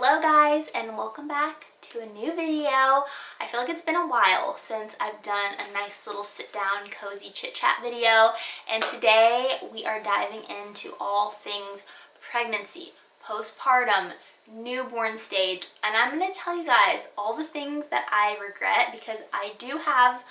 Hello guys, and welcome back to a new video. I feel like it's been a while since I've done a nice little sit down cozy chit chat video, and today we are diving into all things pregnancy, postpartum, newborn stage, and I'm going to tell you guys all the things that I regret because I do have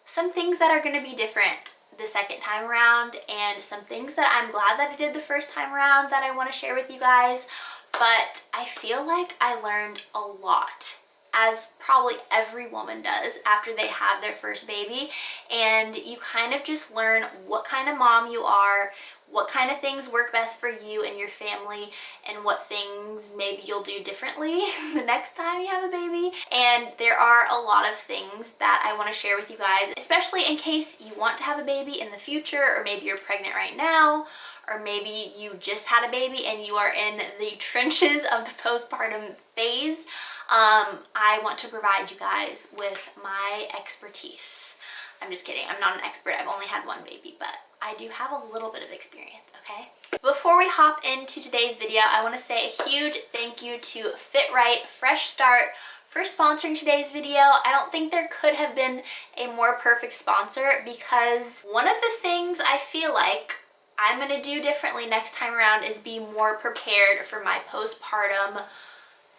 some things that are going to be different the second time around and some things that I'm glad that I did the first time around that I want to share with you guys. But I feel like I learned a lot, as probably every woman does after they have their first baby, and you kind of just learn what kind of mom you are, what kind of things work best for you and your family, and what things maybe you'll do differently the next time you have a baby. And there are a lot of things that I want to share with you guys, especially in case you want to have a baby in the future, or maybe you're pregnant right now, or maybe you just had a baby and you are in the trenches of the postpartum phase. I want to provide you guys with my expertise. I'm just kidding, I'm not an expert, I've only had one baby, but I do have a little bit of experience, okay? Before we hop into today's video, I want to say a huge thank you to Fit Right Fresh Start for sponsoring today's video. I don't think there could have been a more perfect sponsor, because one of the things I feel like I'm gonna do differently next time around is be more prepared for my postpartum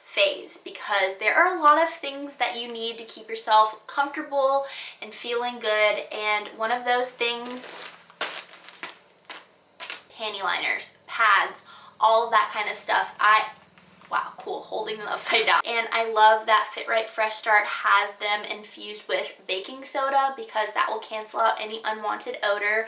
phase, because there are a lot of things that you need to keep yourself comfortable and feeling good, and one of those things, panty liners, pads, all of that kind of stuff. Wow, cool, holding them upside down. And I love that Fit Right Fresh Start has them infused with baking soda, because that will cancel out any unwanted odor.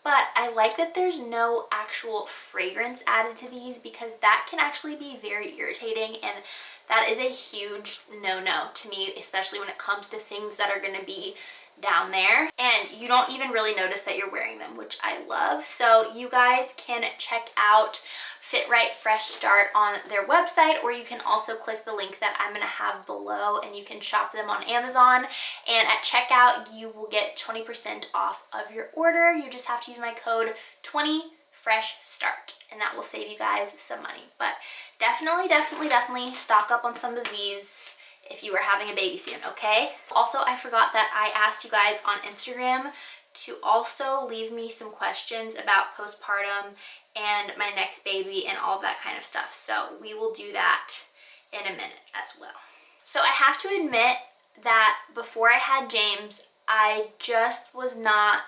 But I like that there's no actual fragrance added to these, because that can actually be very irritating, and that is a huge no-no to me, especially when it comes to things that are going to be down there and you don't even really notice that you're wearing them, which I love. So you guys can check out Fit Right Fresh Start on their website, or you can also click the link that I'm going to have below and you can shop them on Amazon, and at checkout you will get 20% off of your order. You just have to use my code 20FreshStart and that will save you guys some money. But definitely stock up on some of these if you are having a baby soon, okay? Also, I forgot that I asked you guys on Instagram to also leave me some questions about postpartum and my next baby and all of that kind of stuff. So we will do that in a minute as well. So I have to admit that before I had James, I just was not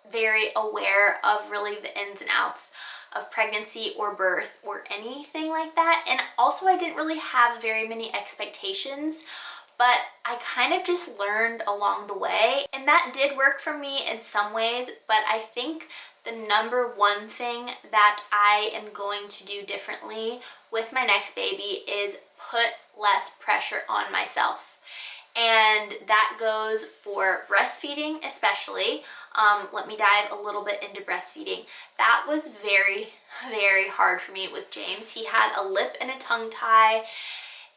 very aware of really the ins and outs of pregnancy or birth or anything like that. And also I didn't really have very many expectations, but I kind of just learned along the way, and that did work for me in some ways. But I think the number one thing that I am going to do differently with my next baby is put less pressure on myself. And that goes for breastfeeding especially. Let me dive a little bit into breastfeeding. That was very hard for me with James. He had a lip and a tongue tie.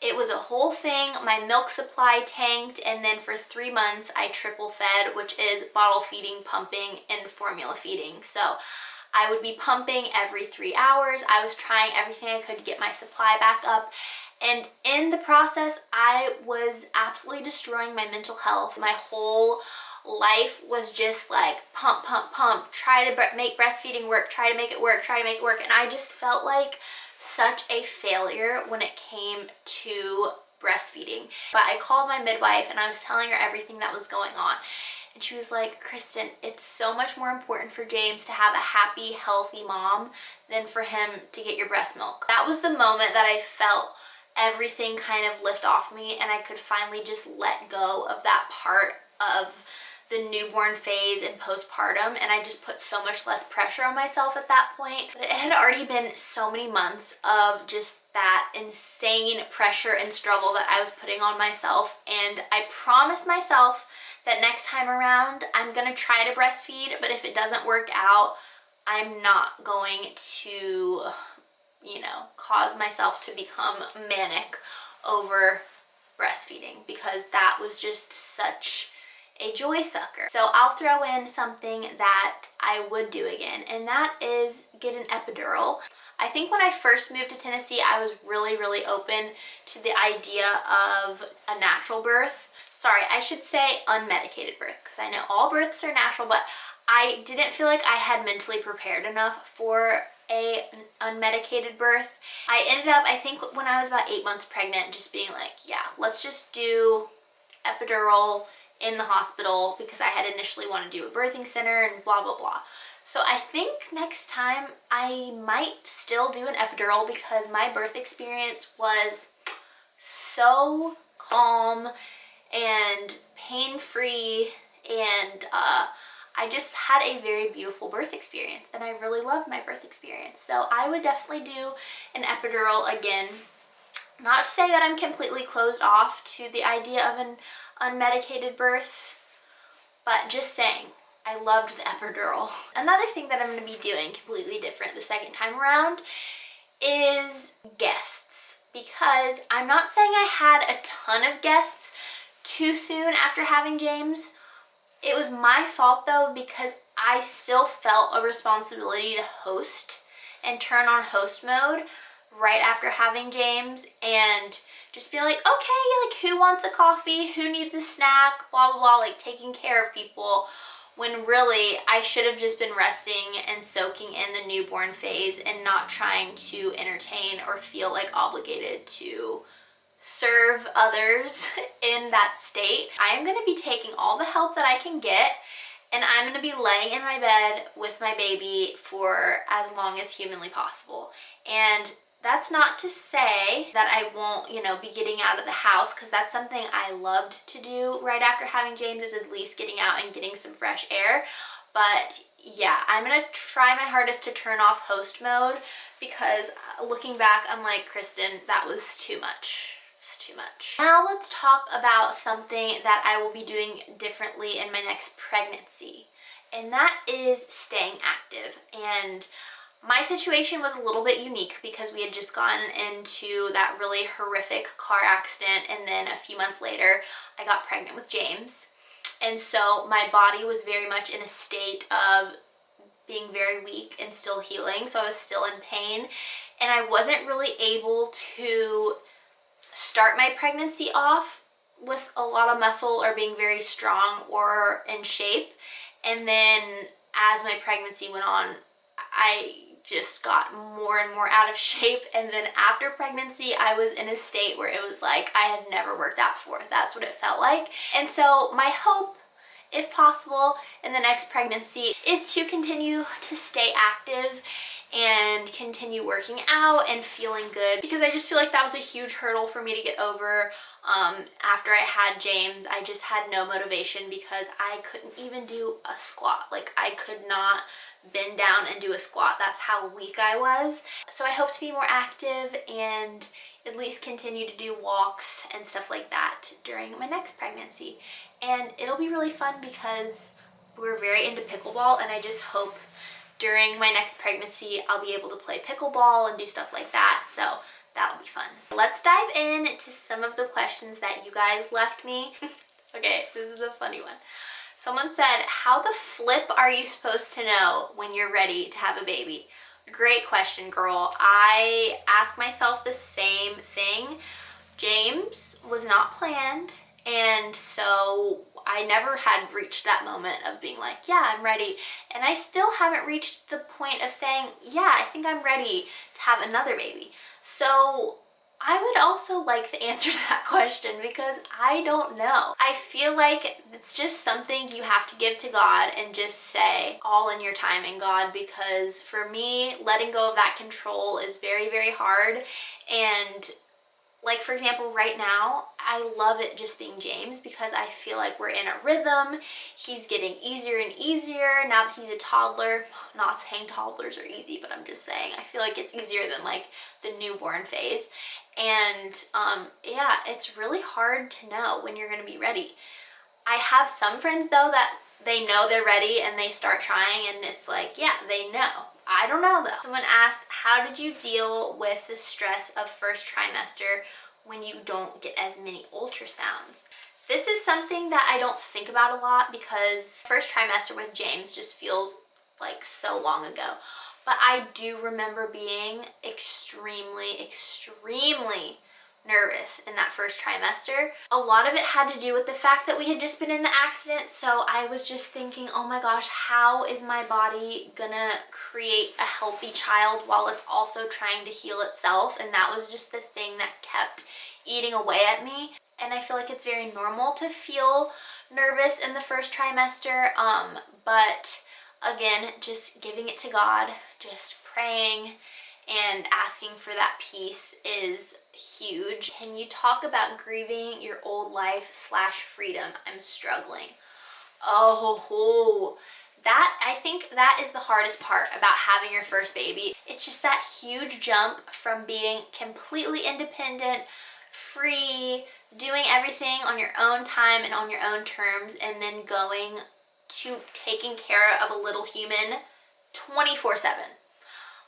It was a whole thing. My milk supply tanked, and then for 3 months I triple fed, which is bottle feeding, pumping, and formula feeding. So I would be pumping every 3 hours. I was trying everything I could to get my supply back up. And in the process, I was absolutely destroying my mental health. My whole life was just like pump, try to make breastfeeding work, try to make it work. And I just felt like such a failure when it came to breastfeeding. But I called my midwife and I was telling her everything that was going on. And she was like, Kristen, it's so much more important for James to have a happy, healthy mom than for him to get your breast milk. That was the moment that I felt everything kind of lift off me, and I could finally just let go of that part of the newborn phase and postpartum, and I just put so much less pressure on myself at that point. But it had already been so many months of just that insane pressure and struggle that I was putting on myself, and I promised myself that next time around I'm gonna try to breastfeed, but if it doesn't work out, I'm not going to, cause myself to become manic over breastfeeding, because that was just such a joy sucker. So I'll throw in something that I would do again, and that is get an epidural. I think when I first moved to Tennessee, I was really open to the idea of a natural birth. Sorry, I should say unmedicated birth, because I know all births are natural, but I didn't feel like I had mentally prepared enough for an unmedicated birth. I ended up, I think when I was about 8 months pregnant, just being like, yeah, let's just do epidural in the hospital, because I had initially wanted to do a birthing center and blah, blah, blah. So I think next time I might still do an epidural, because my birth experience was so calm and pain-free, and I just had a very beautiful birth experience, and I really loved my birth experience. So I would definitely do an epidural again. Not to say that I'm completely closed off to the idea of an unmedicated birth, but just saying, I loved the epidural. Another thing that I'm going to be doing completely different the second time around is guests, because I'm not saying I had a ton of guests too soon after having James. It was my fault though, because I still felt a responsibility to host and turn on host mode right after having James, and just be like, okay, like who wants a coffee, who needs a snack, blah blah blah, like taking care of people, when really I should have just been resting and soaking in the newborn phase and not trying to entertain or feel like obligated to serve others in that state. I am going to be taking all the help that I can get, and I'm going to be laying in my bed with my baby for as long as humanly possible. And that's not to say that I won't, you know, be getting out of the house, because that's something I loved to do right after having James, is at least getting out and getting some fresh air. But yeah, I'm gonna try my hardest to turn off host mode, because looking back, I'm like, Kristen, that was too much. It's too much. Now let's talk about something that I will be doing differently in my next pregnancy, and that is staying active. And my situation was a little bit unique, because we had just gotten into that really horrific car accident, and then a few months later I got pregnant with James. And so my body was very much in a state of being very weak and still healing, so I was still in pain, and I wasn't really able to start my pregnancy off with a lot of muscle or being very strong or in shape. And then as my pregnancy went on, I just got more and more out of shape, and then after pregnancy I was in a state where it was like I had never worked out before. That's what it felt like. And so my hope, if possible, in the next pregnancy is to continue to stay active and continue working out and feeling good, because I just feel like that was a huge hurdle for me to get over. After I had James, I just had no motivation, because I couldn't even do a squat. Like, I could not bend down and do a squat. That's how weak I was. So I hope to be more active and at least continue to do walks and stuff like that during my next pregnancy. And it'll be really fun, because we're very into pickleball, and I just hope during my next pregnancy I'll be able to play pickleball and do stuff like that. So that'll be fun. Let's dive in to some of the questions that you guys left me. Okay, this is a funny one. Someone said, how the flip are you supposed to know when you're ready to have a baby? Great question, girl. I ask myself the same thing. James was not planned, and so I never had reached that moment of being like, yeah, I'm ready. And I still haven't reached the point of saying, yeah, I think I'm ready to have another baby. So I would also like the answer to that question, because I don't know. I feel like it's just something you have to give to God and just say all in your time in God, because for me, letting go of that control is very, very hard. And like, for example, right now, I love it just being James, because I feel like we're in a rhythm. He's getting easier and easier now that he's a toddler. Not saying toddlers are easy, but I'm just saying I feel like it's easier than like the newborn phase. And yeah, it's really hard to know when you're gonna be ready. I have some friends though that they know they're ready and they start trying, and it's like, yeah, they know. I don't know though. Someone asked, how did you deal with the stress of first trimester when you don't get as many ultrasounds? This is something that I don't think about a lot, because first trimester with James just feels like so long ago. But I do remember being extremely, extremely nervous in that first trimester. A lot of it had to do with the fact that we had just been in the accident, so I was just thinking, oh my gosh, how is my body gonna create a healthy child while it's also trying to heal itself? And that was just the thing that kept eating away at me. And I feel like it's very normal to feel nervous in the first trimester, but again, just giving it to God, just praying and asking for that peace is huge. Can you talk about grieving your old life / freedom? I'm struggling. Oh, that, I think that is the hardest part about having your first baby. It's just that huge jump from being completely independent, free, doing everything on your own time and on your own terms, and then going to taking care of a little human 24/7.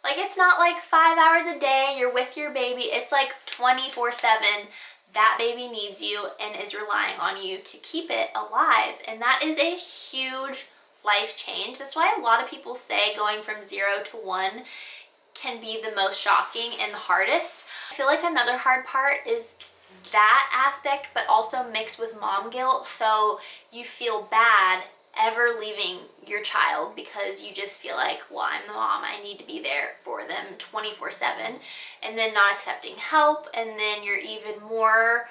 Like, it's not like 5 hours a day you're with your baby. It's like 24/7. That baby needs you and is relying on you to keep it alive. And that is a huge life change. That's why a lot of people say going from 0 to 1 can be the most shocking and the hardest. I feel like another hard part is that aspect, but also mixed with mom guilt. So you feel bad ever leaving your child because you just feel like, well, I'm the mom, I need to be there for them 24/7, and then not accepting help, and then you're even more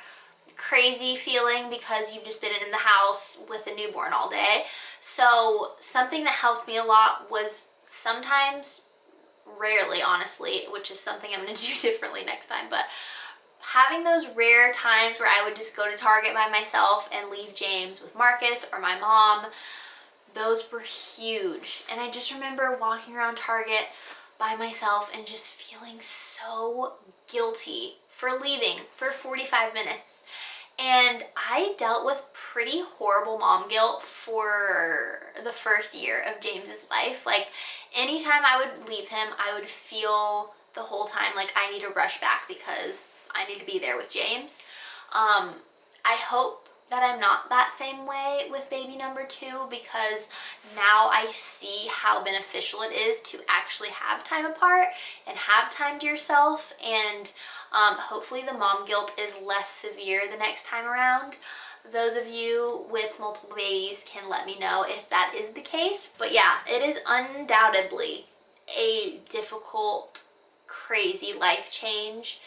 crazy feeling because you've just been in the house with a newborn all day. So something that helped me a lot was sometimes, rarely honestly, which is something I'm going to do differently next time, but having those rare times where I would just go to Target by myself and leave James with Marcus or my mom, those were huge. And I just remember walking around Target by myself and just feeling so guilty for leaving for 45 minutes. And I dealt with pretty horrible mom guilt for the first year of James's life. Like, anytime I would leave him, I would feel the whole time like I need to rush back because I need to be there with James. I hope that I'm not that same way with baby number 2, because now I see how beneficial it is to actually have time apart and have time to yourself, and hopefully the mom guilt is less severe the next time around. Those of you with multiple babies can let me know if that is the case. But yeah, it is undoubtedly a difficult, crazy life change.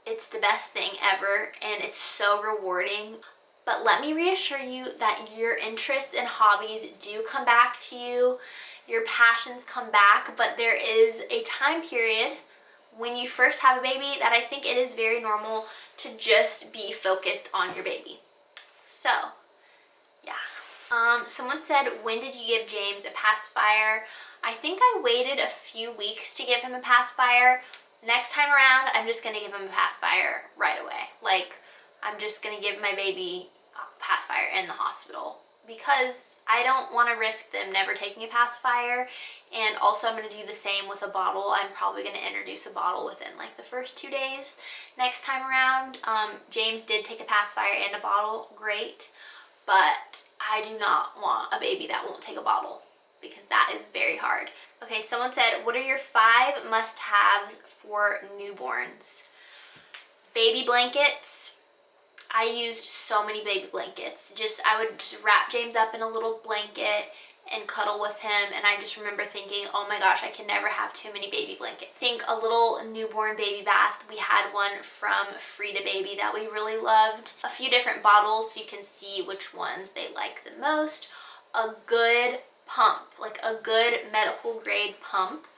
It's the best thing ever, and it's so rewarding. But let me reassure you that your interests and hobbies do come back to you. Your passions come back, but there is a time period when you first have a baby that I think it is very normal to just be focused on your baby. So, yeah. Someone said, when did you give James a pacifier? I think I waited a few weeks to give him a pacifier. Next time around, I'm just going to give him a pacifier right away. Like, I'm just going to give my baby a pacifier in the hospital because I don't want to risk them never taking a pacifier. And also, I'm going to do the same with a bottle. I'm probably going to introduce a bottle within like the first 2 days. Next time around, James did take a pacifier and a bottle. Great. But I do not want a baby that won't take a bottle, because that is very hard. Okay, someone said, what are your 5 must-haves for newborns? Baby blankets. I used so many baby blankets. I would just wrap James up in a little blanket and cuddle with him, and I just remember thinking, oh my gosh, I can never have too many baby blankets. I think a little newborn baby bath. We had one from Frida Baby that we really loved. A few different bottles so you can see which ones they like the most. A good pump, like a good medical grade pump,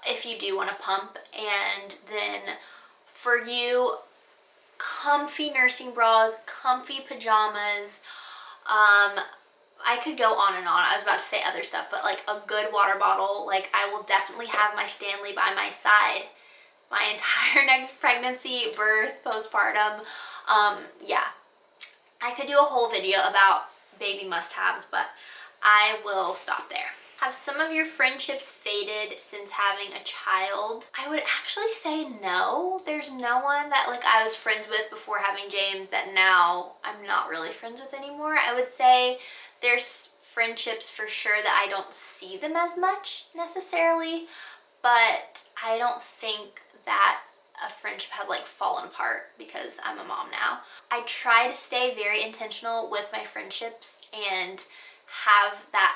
if you do want to pump. And then for you, comfy nursing bras, comfy pajamas. I could go on and on. I was about to say other stuff, but like a good water bottle. Like, I will definitely have my Stanley by my side my entire next pregnancy, birth, postpartum. Yeah, I could do a whole video about baby must-haves, but I will stop there. Have some of your friendships faded since having a child? I would actually say no. There's no one that like I was friends with before having James that now I'm not really friends with anymore. I would say there's friendships for sure that I don't see them as much necessarily, but I don't think that a friendship has like fallen apart because I'm a mom now. I try to stay very intentional with my friendships and have that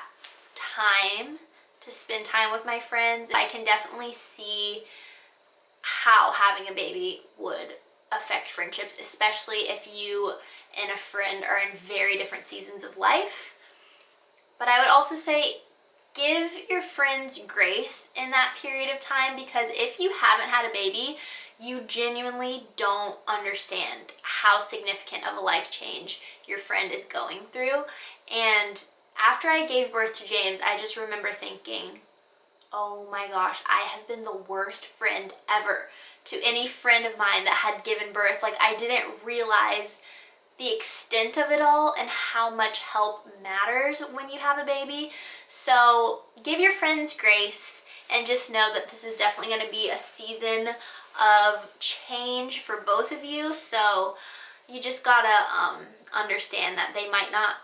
time to spend time with my friends. I can definitely see how having a baby would affect friendships, especially if you and a friend are in very different seasons of life. But I would also say give your friends grace in that period of time, because if you haven't had a baby, you genuinely don't understand how significant of a life change your friend is going through. And after I gave birth to James, I just remember thinking, oh my gosh, I have been the worst friend ever to any friend of mine that had given birth. Like, I didn't realize the extent of it all and how much help matters when you have a baby. So give your friends grace and just know that this is definitely going to be a season of change for both of you. So you just gotta understand that they might not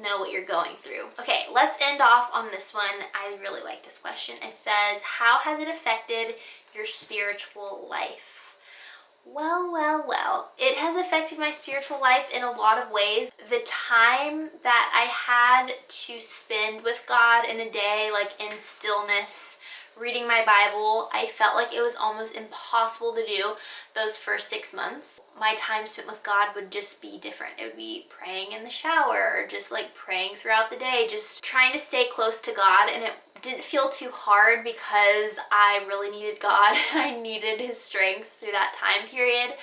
know what you're going through. Okay, let's end off on this one. I really like this question. It says, how has it affected your spiritual life? Well, it has affected my spiritual life in a lot of ways. The time that I had to spend with God in a day, like in stillness, reading my Bible, I felt like it was almost impossible to do those first 6 months. My time spent with God would just be different. It would be praying in the shower, or just like praying throughout the day, just trying to stay close to God. And it didn't feel too hard because I really needed God and I needed his strength through that time period.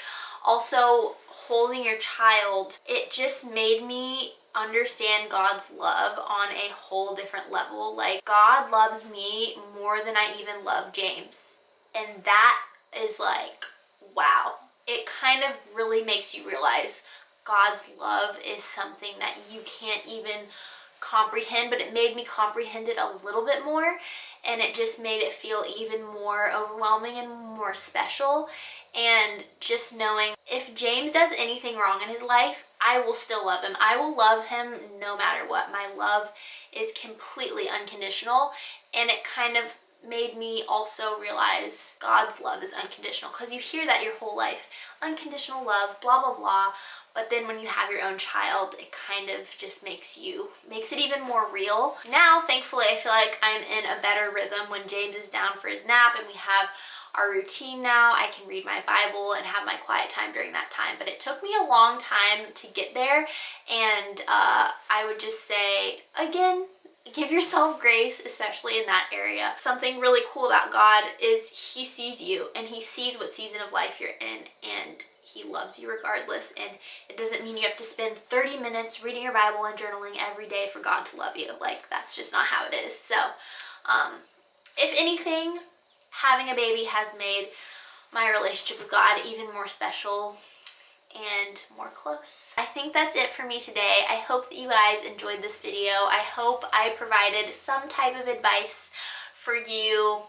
Also, holding your child, it just made me understand God's love on a whole different level. Like, God loves me more than I even love James. And that is like, wow. It kind of really makes you realize God's love is something that you can't even comprehend, but it made me comprehend it a little bit more, and it just made it feel even more overwhelming and more special. And just knowing if James does anything wrong in his life, I will still love him. I will love him no matter what. My love is completely unconditional, and it kind of made me also realize God's love is unconditional, because you hear that your whole life, unconditional love, blah blah blah, but then when you have your own child, it kind of just makes it even more real. Now, thankfully, I feel like I'm in a better rhythm when James is down for his nap and we have our routine now. I can read my Bible and have my quiet time during that time, but it took me a long time to get there. And I would just say, again, give yourself grace, especially in that area. Something really cool about God is he sees you, and he sees what season of life you're in, and he loves you regardless. And it doesn't mean you have to spend 30 minutes reading your Bible and journaling every day for God to love you. Like, that's just not how it is. So if anything, having a baby has made my relationship with God even more special and more close. I think that's it for me today. I hope that you guys enjoyed this video. I hope I provided some type of advice for you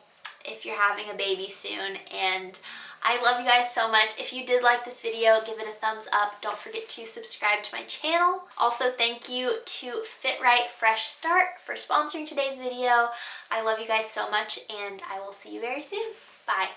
if you're having a baby soon. And I love you guys so much. If you did like this video, give it a thumbs up. Don't forget to subscribe to my channel. Also, thank you to Fit Right Fresh Start for sponsoring today's video. I love you guys so much, and I will see you very soon. Bye.